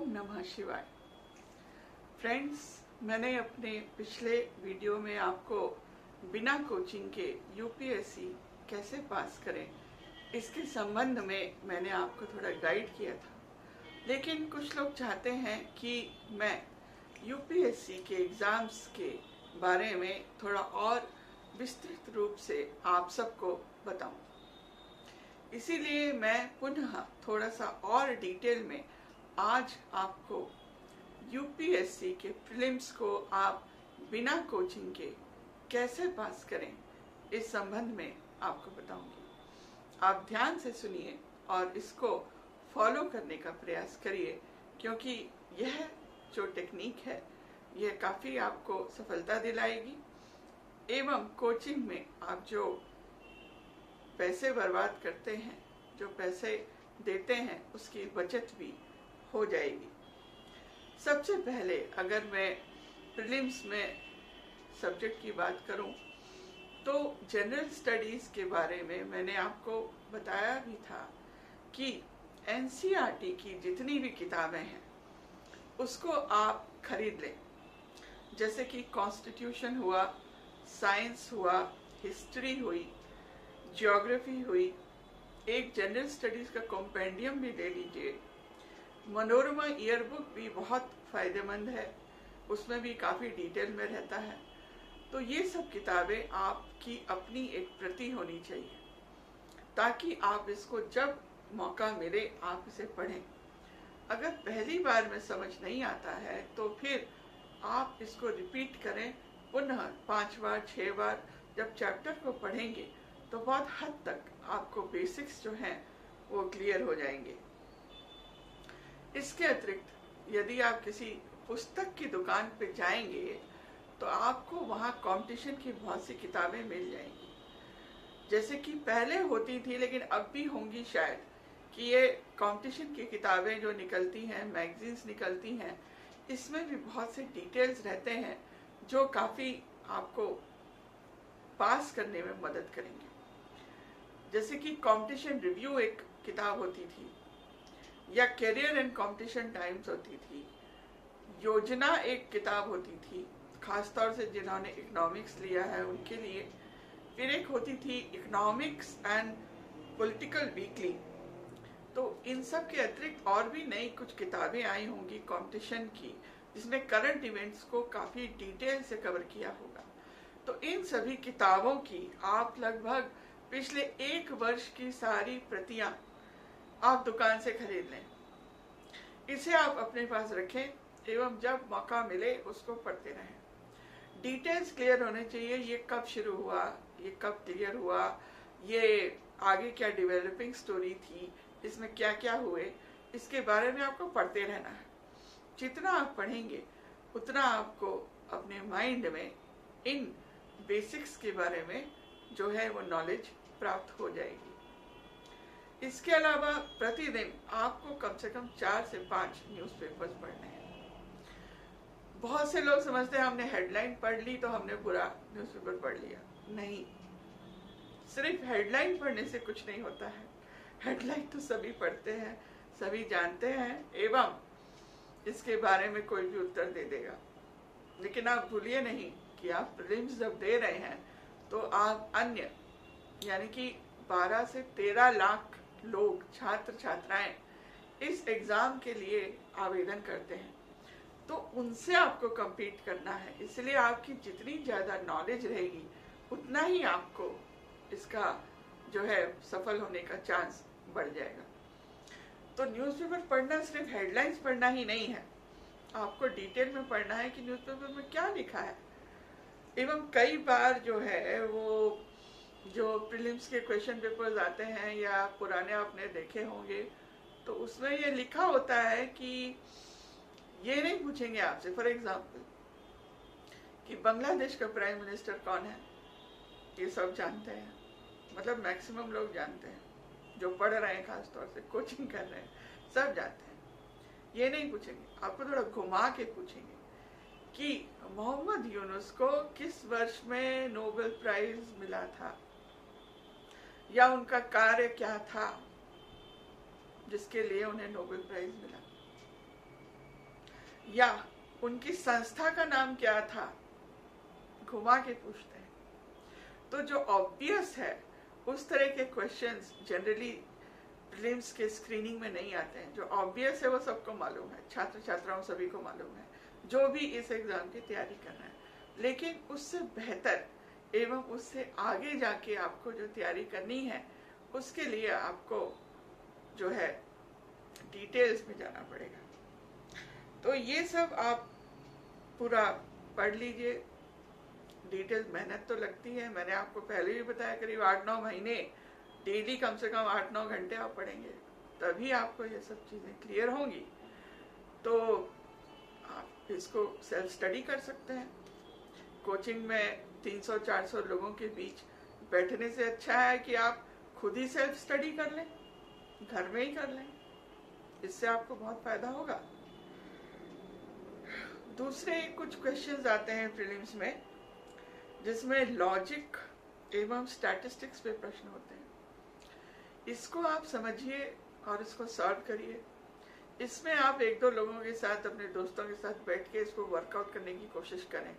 ओम नमः शिवाय। फ्रेंड्स, मैंने अपने पिछले वीडियो में आपको बिना कोचिंग के यूपीएससी कैसे पास करें इसके संबंध में मैंने आपको थोड़ा गाइड किया था। लेकिन कुछ लोग चाहते हैं कि मैं यूपीएससी के एग्ज़ाम्स के बारे में थोड़ा और विस्तृत रूप से आप सबको बताऊं। इसीलिए मैं पुनः थोड़ा सा और डिटेल में आज आपको यूपीएससी के प्रीलिम्स को आप बिना कोचिंग के कैसे पास करें इस संबंध में आपको बताऊंगी। आप ध्यान से सुनिए और इसको फॉलो करने का प्रयास करिए, क्योंकि यह जो टेक्निक है यह काफ़ी आपको सफलता दिलाएगी एवं कोचिंग में आप जो पैसे बर्बाद करते हैं, जो पैसे देते हैं, उसकी बचत भी हो जाएगी। सबसे पहले अगर मैं प्रीलिम्स में सब्जेक्ट की बात करूं तो जनरल स्टडीज़ के बारे में मैंने आपको बताया भी था कि एनसीईआरटी की जितनी भी किताबें हैं उसको आप खरीद लें। जैसे कि कॉन्स्टिट्यूशन हुआ, साइंस हुआ, हिस्ट्री हुई, ज्योग्राफी हुई, एक जनरल स्टडीज़ का कॉम्पेंडियम भी ले लीजिए। मनोरमा ईयर बुक भी बहुत फ़ायदेमंद है, उसमें भी काफ़ी डिटेल में रहता है। तो ये सब किताबें आपकी अपनी एक प्रति होनी चाहिए, ताकि आप इसको जब मौका मिले आप इसे पढ़ें। अगर पहली बार में समझ नहीं आता है तो फिर आप इसको रिपीट करें, पुनः 5 बार 6 बार। जब चैप्टर को पढ़ेंगे तो बहुत हद तक आपको बेसिक्स जो हैं वो क्लियर हो जाएंगे। इसके अतिरिक्त यदि आप किसी पुस्तक की दुकान पे जाएंगे तो आपको वहाँ कंपटीशन की बहुत सी किताबें मिल जाएंगी, जैसे कि पहले होती थी लेकिन अब भी होंगी शायद, कि ये कंपटीशन की किताबें जो निकलती हैं, मैगजीन्स निकलती हैं, इसमें भी बहुत से डिटेल्स रहते हैं जो काफ़ी आपको पास करने में मदद करेंगे। जैसे कि कंपटीशन रिव्यू एक किताब होती थी, या करियर एंड कंपटीशन टाइम्स होती थी, योजना एक किताब होती थी, खासतौर से जिन्होंने इकोनॉमिक्स लिया है उनके लिए। फिर एक होती थी इकोनॉमिक्स एंड पॉलिटिकल वीकली। तो इन सब के अतिरिक्त और भी नई कुछ किताबें आई होंगी कंपटीशन की, जिसमें करंट इवेंट्स को काफ़ी डिटेल से कवर किया होगा। तो इन सभी किताबों की आप लगभग पिछले 1 वर्ष की सारी प्रतियां आप दुकान से खरीद लें। इसे आप अपने पास रखें एवं जब मौका मिले उसको पढ़ते रहें। डिटेल्स क्लियर होने चाहिए, ये कब शुरू हुआ, ये कब क्लियर हुआ, ये आगे क्या डेवलपिंग स्टोरी थी, इसमें क्या क्या हुए, इसके बारे में आपको पढ़ते रहना है। जितना आप पढ़ेंगे उतना आपको अपने माइंड में इन बेसिक्स के बारे में जो है वो नॉलेज प्राप्त हो जाएगी। इसके अलावा प्रतिदिन आपको कम से कम 4 से 5 न्यूज़पेपर्स पढ़ने हैं। बहुत से लोग समझते हैं हमने हेडलाइन पढ़ ली तो हमने पूरा न्यूज़पेपर पढ़ लिया। नहीं, सिर्फ हेडलाइन पढ़ने से कुछ नहीं होता है। हेडलाइन तो सभी पढ़ते हैं, सभी जानते हैं एवं इसके बारे में कोई भी उत्तर दे देगा। लेकिन आप भूलिए नहीं कि आप प्रीलिम्स जब दे रहे हैं तो आप अन्य यानी कि 12 से 13 लाख लोग, छात्र छात्राएं इस एग्ज़ाम के लिए आवेदन करते हैं, तो उनसे आपको कम्पीट करना है। इसलिए आपकी जितनी ज़्यादा नॉलेज रहेगी उतना ही आपको इसका जो है सफल होने का चांस बढ़ जाएगा। तो न्यूज़पेपर पढ़ना सिर्फ हेडलाइंस पढ़ना ही नहीं है, आपको डिटेल में पढ़ना है कि न्यूज़पेपर में क्या लिखा है। एवं कई बार जो है वो जो प्रीलिम्स के क्वेश्चन पेपर्स आते हैं या पुराने आपने देखे होंगे, तो उसमें ये लिखा होता है कि ये नहीं पूछेंगे आपसे फॉर एग्जाम्पल कि बांग्लादेश का प्राइम मिनिस्टर कौन है। ये सब जानते हैं, मतलब मैक्सिमम लोग जानते हैं, जो पढ़ रहे हैं, खासतौर से कोचिंग कर रहे हैं, सब जानते हैं। ये नहीं पूछेंगे, आपको थोड़ा घुमा के पूछेंगे कि मोहम्मद यूनुस को किस वर्ष में नोबेल प्राइज मिला था, या उनका कार्य क्या था जिसके लिए उन्हें नोबेल प्राइज मिला। या उनकी संस्था का नाम क्या था, घुमा के पूछते हैं। तो जो ऑब्वियस है उस तरह के क्वेश्चंस जनरली प्रीलिम्स के स्क्रीनिंग में नहीं आते हैं। जो ऑब्वियस है वो सबको मालूम है, छात्र छात्राओं सभी को मालूम है जो भी इस एग्जाम की तैयारी कर रहे हैं। लेकिन उससे बेहतर एवं उससे आगे जाके आपको जो तैयारी करनी है उसके लिए आपको जो है डिटेल्स में जाना पड़ेगा। तो ये सब आप पूरा पढ़ लीजिए। डिटेल मेहनत तो लगती है, मैंने आपको पहले भी बताया, करीब 8-9 महीने डेली कम से कम 8-9 घंटे आप पढ़ेंगे, तभी आपको ये सब चीज़ें क्लियर होंगी। तो आप इसको सेल्फ स्टडी कर सकते हैं। कोचिंग में 300-400 लोगों के बीच बैठने से अच्छा है कि आप खुद ही सेल्फ स्टडी कर लें, घर में ही कर लें, इससे आपको बहुत फायदा होगा। दूसरे कुछ क्वेश्चंस आते हैं प्रीलिम्स में जिसमें लॉजिक एवं स्टैटिस्टिक्स पे प्रश्न होते हैं। इसको आप समझिए और इसको सॉल्व करिए। इसमें आप 1-2 लोगों के साथ, अपने दोस्तों के साथ बैठ के इसको वर्कआउट करने की कोशिश करें।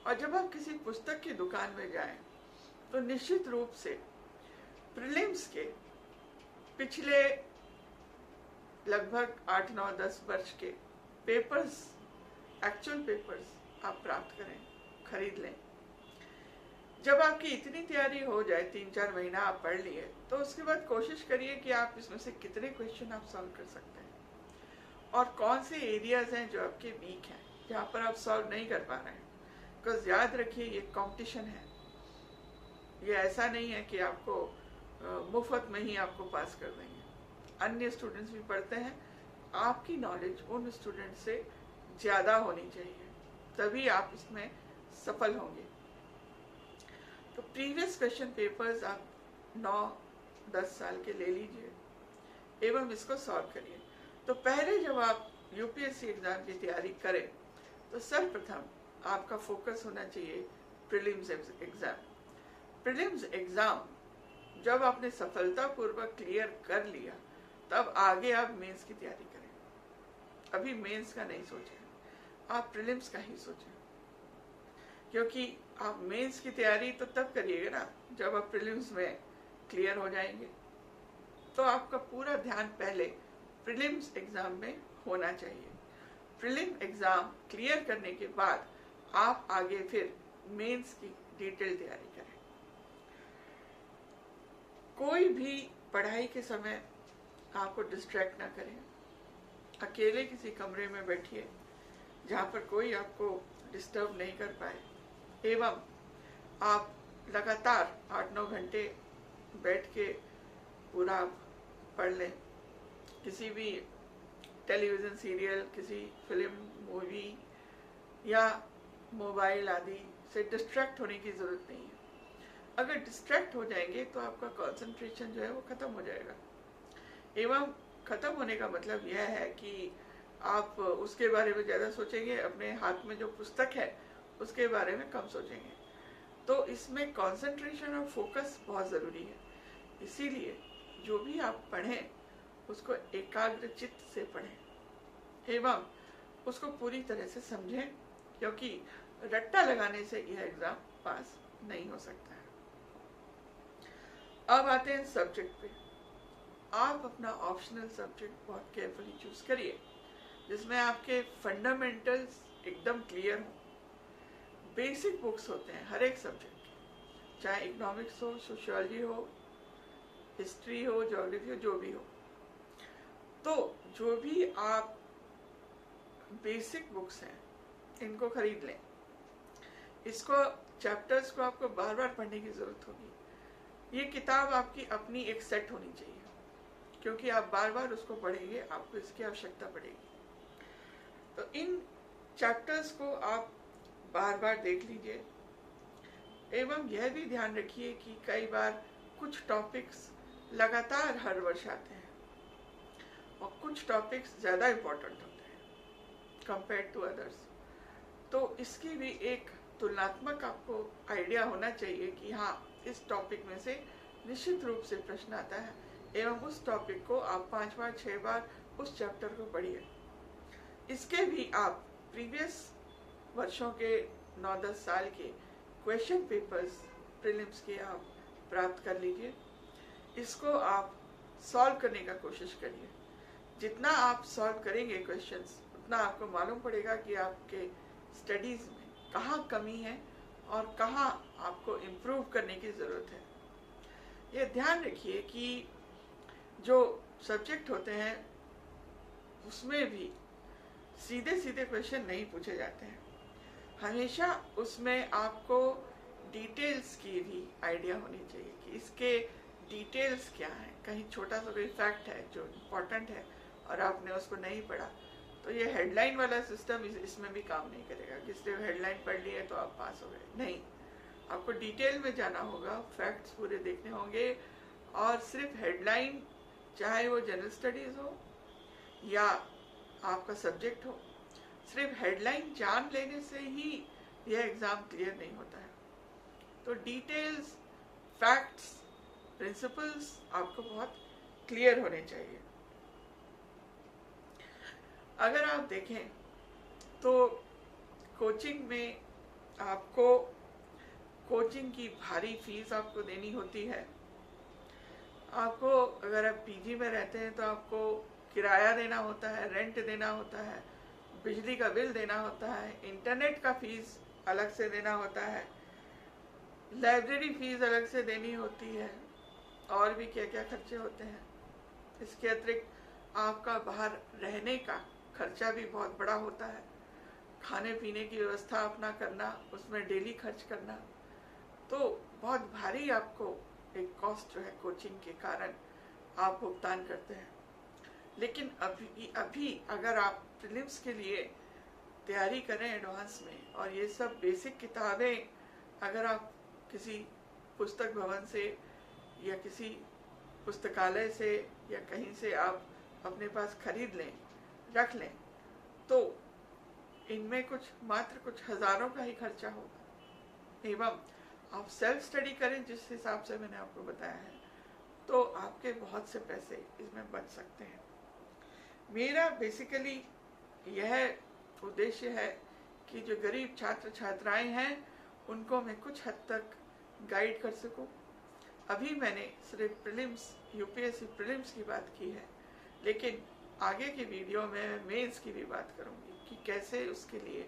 और जब आप किसी पुस्तक की दुकान में जाएं तो निश्चित रूप से प्रीलिम्स के पिछले लगभग 8-9-10 वर्ष के पेपर्स, एक्चुअल पेपर्स आप प्राप्त करें, खरीद लें। जब आपकी इतनी तैयारी हो जाए, 3-4 महीना आप पढ़ लिए, तो उसके बाद कोशिश करिए कि आप इसमें से कितने क्वेश्चन आप सॉल्व कर सकते हैं और कौन से एरियाज हैं जो आपके वीक हैं, जहाँ पर आप सॉल्व नहीं कर पा रहे हैं। बिकॉज याद रखिए ये कंपटीशन है, ये ऐसा नहीं है कि आपको मुफ्त में ही आपको पास कर देंगे। अन्य स्टूडेंट्स भी पढ़ते हैं, आपकी नॉलेज उन स्टूडेंट से ज़्यादा होनी चाहिए, तभी आप इसमें सफल होंगे। तो प्रीवियस क्वेश्चन पेपर्स आप 9-10 साल के ले लीजिए एवं इसको सॉल्व करिए। तो पहले जब आप यूपीएससी एग्जाम की तैयारी करें तो सर्वप्रथम आपका फोकस होना चाहिए प्रीलिम्स एग्जाम। प्रीलिम्स एग्जाम जब आपने सफलतापूर्वक क्लियर कर लिया तब आगे आप मेंस की तैयारी करें। अभी मेंस का नहीं सोचें, आप प्रीलिम्स का ही सोचें, क्योंकि आप मेंस की तैयारी तो तब करिएगा ना जब आप प्रीलिम्स में क्लियर हो जाएंगे। तो आपका पूरा ध्यान पहले प्रीलिम्स एग्जाम में होना चाहिए। प्रीलिम एग्जाम क्लियर करने के बाद आप आगे फिर मेंस की डिटेल तैयारी करें। कोई भी पढ़ाई के समय आपको डिस्ट्रैक्ट ना करें। अकेले किसी कमरे में बैठिए जहाँ पर कोई आपको डिस्टर्ब नहीं कर पाए एवं आप लगातार 8-9 घंटे बैठ के पूरा पढ़ लें। किसी भी टेलीविज़न सीरियल, किसी फिल्म, मूवी या मोबाइल आदि से डिस्ट्रैक्ट होने की ज़रूरत नहीं है। अगर डिस्ट्रैक्ट हो जाएंगे तो आपका कंसंट्रेशन जो है वो ख़त्म हो जाएगा। एवं ख़त्म होने का मतलब यह है कि आप उसके बारे में ज़्यादा सोचेंगे, अपने हाथ में जो पुस्तक है उसके बारे में कम सोचेंगे। तो इसमें कंसंट्रेशन और फोकस बहुत ज़रूरी है। इसीलिए जो भी आप पढ़ें उसको एकाग्र चित्त से पढ़ें एवं उसको पूरी तरह से समझें, क्योंकि रट्टा लगाने से यह एग्ज़ाम पास नहीं हो सकता है। अब आते हैं सब्जेक्ट पे। आप अपना ऑप्शनल सब्जेक्ट बहुत केयरफुली चूज करिए जिसमें आपके फंडामेंटल्स एकदम क्लियर हो। बेसिक बुक्स होते हैं हर एक सब्जेक्ट के, चाहे इकोनॉमिक्स हो, सोशियोलॉजी हो, हिस्ट्री हो, ज्योग्राफी हो, जो भी हो। तो जो भी आप बेसिक बुक्स हैं इनको खरीद लें। इसको चैप्टर्स को आपको बार बार पढ़ने की ज़रूरत होगी। ये किताब आपकी अपनी एक सेट होनी चाहिए, क्योंकि आप बार बार उसको पढ़ेंगे, आपको इसकी आवश्यकता पड़ेगी। तो इन चैप्टर्स को आप बार बार देख लीजिए एवं यह भी ध्यान रखिए कि कई बार कुछ टॉपिक्स लगातार हर वर्ष आते हैं और कुछ टॉपिक्स ज़्यादा इम्पोर्टेंट होते हैं कंपेयर टू अदर्स। तो इसकी भी एक तुलनात्मक आपको आइडिया होना चाहिए कि हाँ, इस टॉपिक में से निश्चित रूप से प्रश्न आता है एवं उस टॉपिक को आप 5 बार 6 बार उस चैप्टर को पढ़िए। इसके भी आप प्रीवियस वर्षों के 9-10 साल के क्वेश्चन पेपर्स प्रीलिम्स के आप प्राप्त कर लीजिए। इसको आप सॉल्व करने का कोशिश करिए। जितना आप सॉल्व करेंगे क्वेश्चंस, उतना आपको मालूम पड़ेगा कि आपके स्टडीज में कहाँ कमी है और कहाँ आपको इम्प्रूव करने की ज़रूरत है। ये ध्यान रखिए कि जो सब्जेक्ट होते हैं उसमें भी सीधे सीधे क्वेश्चन नहीं पूछे जाते हैं। हमेशा उसमें आपको डिटेल्स की भी आइडिया होनी चाहिए कि इसके डिटेल्स क्या है। कहीं छोटा सा कोई फैक्ट है जो इम्पोर्टेंट है और आपने उसको नहीं पढ़ा, तो ये हेडलाइन वाला सिस्टम इसमें भी काम नहीं करेगा कि सिर्फ हेडलाइन पढ़ ली है तो आप पास हो गए। नहीं, आपको डिटेल में जाना होगा, फैक्ट्स पूरे देखने होंगे। और सिर्फ हेडलाइन, चाहे वो जनरल स्टडीज हो या आपका सब्जेक्ट हो, सिर्फ हेडलाइन जान लेने से ही यह एग्जाम क्लियर नहीं होता है। तो डिटेल्स, फैक्ट्स, प्रिंसिपल्स आपको बहुत क्लियर होने चाहिए। अगर आप देखें तो कोचिंग में आपको कोचिंग की भारी फीस आपको देनी होती है। आपको, अगर आप पीजी में रहते हैं तो आपको किराया देना होता है, रेंट देना होता है, बिजली का बिल देना होता है, इंटरनेट का फीस अलग से देना होता है, लाइब्रेरी फीस अलग से देनी होती है, और भी क्या क्या खर्चे होते हैं। इसके अतिरिक्त आपका बाहर रहने का खर्चा भी बहुत बड़ा होता है। खाने पीने की व्यवस्था अपना करना, उसमें डेली खर्च करना, तो बहुत भारी आपको एक कॉस्ट जो है कोचिंग के कारण आप भुगतान करते हैं। लेकिन अभी अगर आप प्रीलिम्स के लिए तैयारी करें एडवांस में, और ये सब बेसिक किताबें अगर आप किसी पुस्तक भवन से या किसी पुस्तकालय से या कहीं से आप अपने पास खरीद लें, रख लें, तो इनमें मात्र कुछ हजारों का ही खर्चा होगा। एवं आप सेल्फ स्टडी करें जिस हिसाब से मैंने आपको बताया है, तो आपके बहुत से पैसे इसमें बच सकते हैं। मेरा बेसिकली यह उद्देश्य है कि जो गरीब छात्र छात्राएं हैं उनको मैं कुछ हद तक गाइड कर सकूं। अभी मैंने सिर्फ प्रीलिम्स, यूपीएससी प्रीलिम्स की बात की है, लेकिन आगे की वीडियो में मेंस की भी बात करूंगी कि कैसे उसके लिए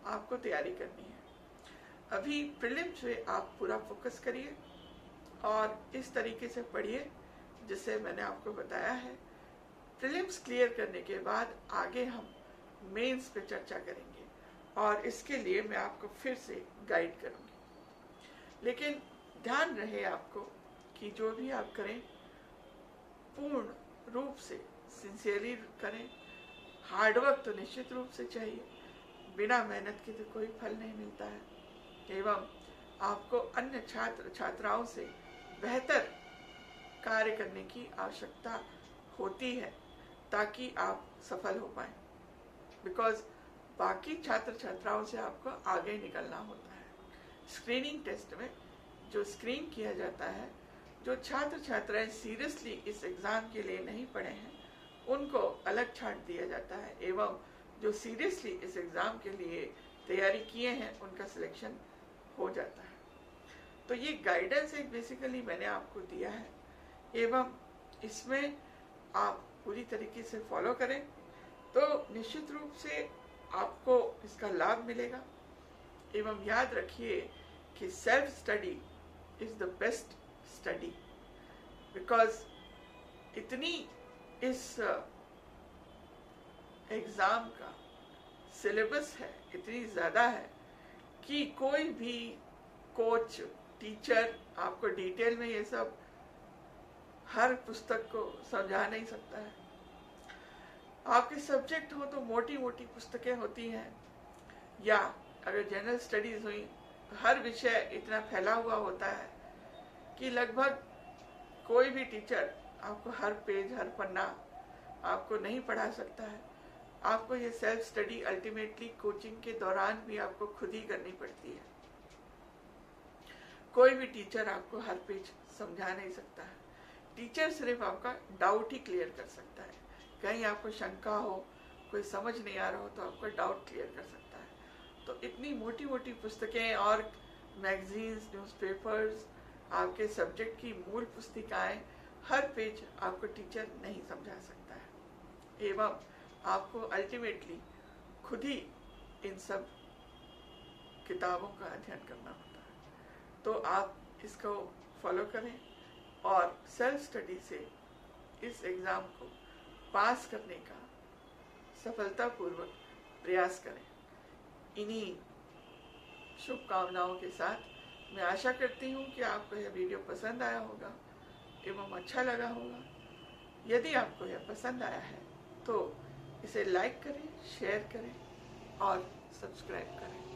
आपको तैयारी करनी है। अभी प्रीलिम्स पे आप पूरा फोकस करिए और इस तरीके से पढ़िए जिसे मैंने आपको बताया है। प्रीलिम्स क्लियर करने के बाद आगे हम मेंस पे चर्चा करेंगे और इसके लिए मैं आपको फिर से गाइड करूंगी। लेकिन ध्यान रहे आपको कि जो भी आप करें पूर्ण रूप से सिंसियरली करें। हार्डवर्क तो निश्चित रूप से चाहिए, बिना मेहनत के तो कोई फल नहीं मिलता है। एवं आपको अन्य छात्र छात्राओं से बेहतर कार्य करने की आवश्यकता होती है ताकि आप सफल हो पाए। बिकॉज बाकी छात्र छात्राओं से आपको आगे निकलना होता है। स्क्रीनिंग टेस्ट में जो स्क्रीन किया जाता है, जो छात्र छात्राएं सीरियसली इस एग्जाम के लिए नहीं पढ़े हैं उनको अलग छांट दिया जाता है, एवं जो सीरियसली इस एग्जाम के लिए तैयारी किए हैं उनका सिलेक्शन हो जाता है। तो ये गाइडेंस एक बेसिकली मैंने आपको दिया है, एवं इसमें आप पूरी तरीके से फॉलो करें तो निश्चित रूप से आपको इसका लाभ मिलेगा। एवं याद रखिए कि self study is the best study, because इतनी इस एग्जाम का सिलेबस है, इतनी ज्यादा है कि कोई भी कोच, टीचर आपको डिटेल में ये सब हर पुस्तक को समझा नहीं सकता है। आपके सब्जेक्ट हो तो मोटी मोटी पुस्तकें होती हैं, या अगर जनरल स्टडीज हुई तो हर विषय इतना फैला हुआ होता है कि लगभग कोई भी टीचर आपको हर पेज, हर पन्ना आपको नहीं पढ़ा सकता है। आपको ये सेल्फ स्टडी अल्टीमेटली कोचिंग के दौरान भी आपको खुद ही करनी पड़ती है। कोई भी टीचर आपको हर पेज समझा नहीं सकता है। टीचर सिर्फ आपका डाउट ही क्लियर कर सकता है। कहीं आपको शंका हो, कोई समझ नहीं आ रहा हो तो आपका डाउट क्लियर कर सकता है। तो इतनी मोटी मोटी पुस्तकें और मैगजीन्स, न्यूज़पेपर्स, आपके सब्जेक्ट की मूल पुस्तिकाएं, हर पेज आपको टीचर नहीं समझा सकता है, एवं आपको अल्टीमेटली खुद ही इन सब किताबों का अध्ययन करना होता है। तो आप इसको फॉलो करें और सेल्फ स्टडी से इस एग्ज़ाम को पास करने का सफलतापूर्वक प्रयास करें। इन्हीं शुभकामनाओं के साथ मैं आशा करती हूँ कि आपको यह वीडियो पसंद आया होगा एवं अच्छा लगा होगा। यदि आपको यह पसंद आया है तो इसे लाइक करें, शेयर करें और सब्सक्राइब करें।